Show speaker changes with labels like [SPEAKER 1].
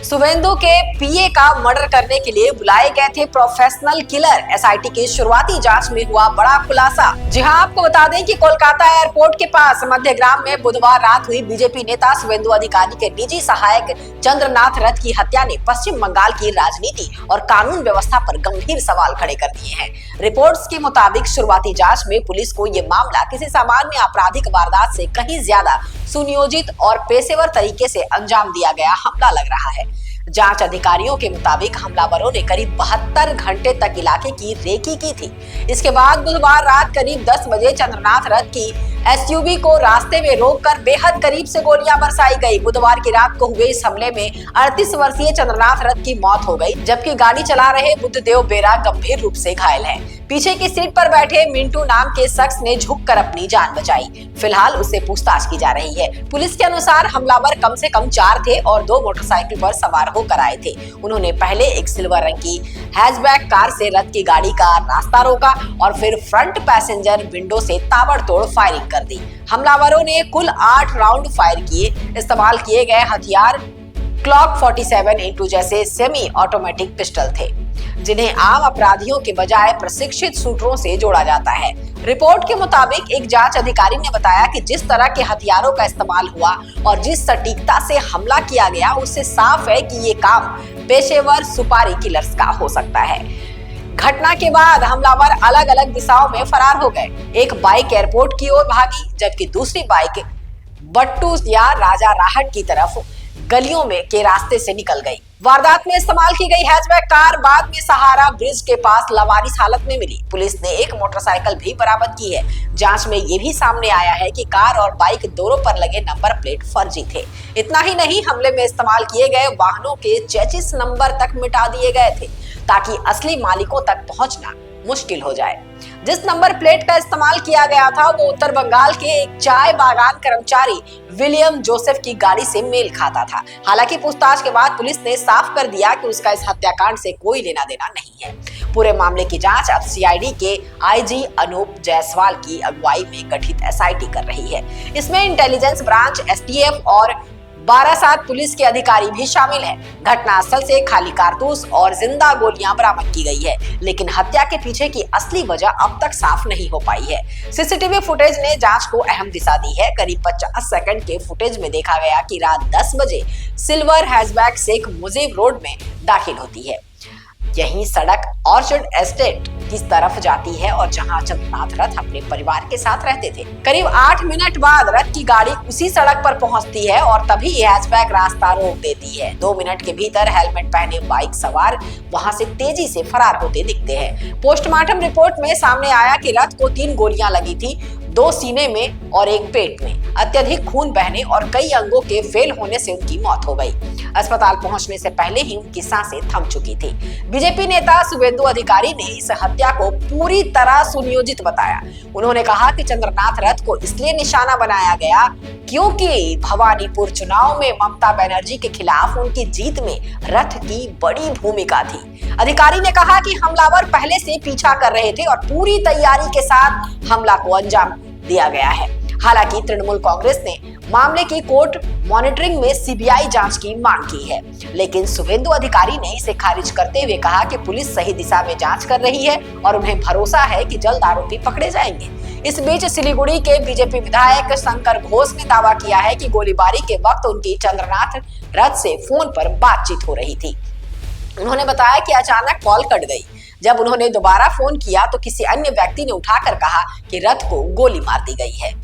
[SPEAKER 1] शुभेंदु के पीए का मर्डर करने के लिए बुलाए गए थे प्रोफेशनल किलर। एसआईटी की शुरुआती जांच में हुआ बड़ा खुलासा। जी हां, आपको बता दें कि कोलकाता एयरपोर्ट के पास मध्यग्राम में बुधवार रात हुई बीजेपी नेता शुभेंदु अधिकारी के निजी सहायक चंद्रनाथ रथ की हत्या ने पश्चिम बंगाल की राजनीति और कानून व्यवस्था पर गंभीर सवाल खड़े कर दिए हैं। रिपोर्ट्स के मुताबिक शुरुआती जांच में पुलिस को ये मामला किसी सामान्य आपराधिक वारदात से कहीं ज्यादा सुनियोजित और पेशेवर तरीके से अंजाम दिया गया हमला लग रहा है। जांच अधिकारियों के मुताबिक हमलावरों ने करीब 72 घंटे तक इलाके की रेकी की थी। इसके बाद बुधवार रात करीब 10 बजे चंद्रनाथ रथ की एसयूवी को रास्ते में रोककर बेहद करीब से गोलियां बरसाई गई। बुधवार की रात को हुए इस हमले में 38 वर्षीय चंद्रनाथ रथ की मौत हो गई, जबकि गाड़ी चला रहे बुद्धदेव बेरा गंभीर रूप से घायल हैं। पीछे की सीट पर बैठे मिंटू नाम के शख्स ने झुककर अपनी जान बचाई। फिलहाल उससे पूछताछ की जा रही है। पुलिस के अनुसार हमलावर कम से कम 4 थे और 2 मोटरसाइकिल पर सवार होकर आए थे। उन्होंने पहले एक सिल्वर रंग की हैचबैक कार से रथ की गाड़ी का रास्ता रोका और फिर फ्रंट पैसेंजर विंडो से ताबड़तोड़ फायरिंग कर दी। हमलावरों ने कुल 8 राउंड फायर किए। इस्तेमाल किए गए हथियार क्लॉक 47 इंटू जैसे सेमी ऑटोमेटिक पिस्टल थे, जिन्हें आम अपराधियों के बजाय प्रशिक्षित शूटरों से जोड़ा जाता है। रिपोर्ट के मुताबिक एक जांच अधिकारी ने बताया कि जिस तरह के हथियारों का इस्तेमाल हुआ और जिस सटीकता से हमला किया गया, उससे साफ है कि ये काम पेशेवर सुपारी किलर्स का हो सकता है। घटना के बाद हमलावर अलग अलग दिशाओं में फरार हो गए। एक बाइक एयरपोर्ट की ओर भागी, जबकि दूसरी बाइक बट्टू या राजा राहट की तरफ गलियों में के रास्ते से निकल गई। वारदात में इस्तेमाल की गई हैचबैक कार बाद में सहारा ब्रिज के पास लावारिस हालत में मिली। पुलिस ने एक मोटरसाइकिल भी बरामद की है। जांच में ये भी सामने आया है कि कार और बाइक दोनों पर लगे नंबर प्लेट फर्जी थे। इतना ही नहीं, हमले में इस्तेमाल किए गए वाहनों के चेसिस नंबर तक मिटा दिए गए थे, ताकि असली मालिकों तक पहुंचना मुश्किल हो जाए। जिस नंबर प्लेट का इस्तेमाल किया गया था वो उत्तर बंगाल के एक चाय बागान कर्मचारी विलियम जोसेफ की गाड़ी से मेल खाता था। हालांकि पूछताछ के बाद पुलिस ने साफ कर दिया कि उसका इस हत्याकांड से कोई लेना देना नहीं है। पूरे मामले की जांच अब सीआईडी के आईजी अनूप जायसवाल की अगुवाई में गठित एसआईटी कर रही है। इसमें इंटेलिजेंस ब्रांच, एसटीएफ और बारासात पुलिस के अधिकारी भी शामिल हैं। घटनास्थल से खाली कारतूस और जिंदा गोलियां बरामद की गई है, लेकिन हत्या के पीछे की असली वजह अब तक साफ नहीं हो पाई है। सीसीटीवी फुटेज ने जांच को अहम दिशा दी है। करीब 50 सेकंड के फुटेज में देखा गया कि रात 10 बजे silver hatchback Sheikh Mujib road में दाखिल होती है। यही सड़क ऑर्चर्ड एस्टेट की तरफ जाती है और जहां चंद्रनाथ रथ अपने परिवार के साथ रहते थे। करीब 8 मिनट बाद रथ की गाड़ी उसी सड़क पर पहुंचती है और तभी हैचबैक रास्ता रोक देती है। 2 मिनट के भीतर हेलमेट पहने बाइक सवार वहां से तेजी से फरार होते दिखते हैं। पोस्टमार्टम रिपोर्ट में सामने आया कि रथ को 3 गोलियां लगी थी, 2 सीने में और 1 पेट में। अत्यधिक खून बहने और कई अंगों के फेल होने से उनकी मौत हो गई। अस्पताल पहुंचने से पहले ही उनकी सांसें थम चुकी थी। बीजेपी नेता शुभेंदु अधिकारी ने इस हत्या को पूरी तरह सुनियोजित बताया। उन्होंने कहा कि चंद्रनाथ रथ को इसलिए निशाना बनाया गया क्योंकि भवानीपुर चुनाव में ममता बनर्जी के खिलाफ उनकी जीत में रथ की बड़ी भूमिका थी। अधिकारी ने कहा कि हमलावर पहले से पीछा कर रहे थे और पूरी तैयारी के साथ हमला को अंजाम दिया गया है। हालांकि तृणमूल कांग्रेस ने मामले की कोर्ट मॉनिटरिंग में सीबीआई जांच की मांग की है, लेकिन शुभेंदु अधिकारी ने इसे खारिज करते हुए कहा कि पुलिस सही दिशा में जांच कर रही है और उन्हें भरोसा है कि जल्द आरोपी पकड़े जाएंगे। इस बीच सिलीगुड़ी के बीजेपी विधायक शंकर घोष ने दावा किया है कि गोलीबारी के वक्त उनकी चंद्रनाथ रथ से फोन पर बातचीत हो रही थी। उन्होंने बताया कि अचानक कॉल कट गई। जब उन्होंने दोबारा फोन किया तो किसी अन्य व्यक्ति ने उठाकर कहा कि रथ को गोली मार दी गई है।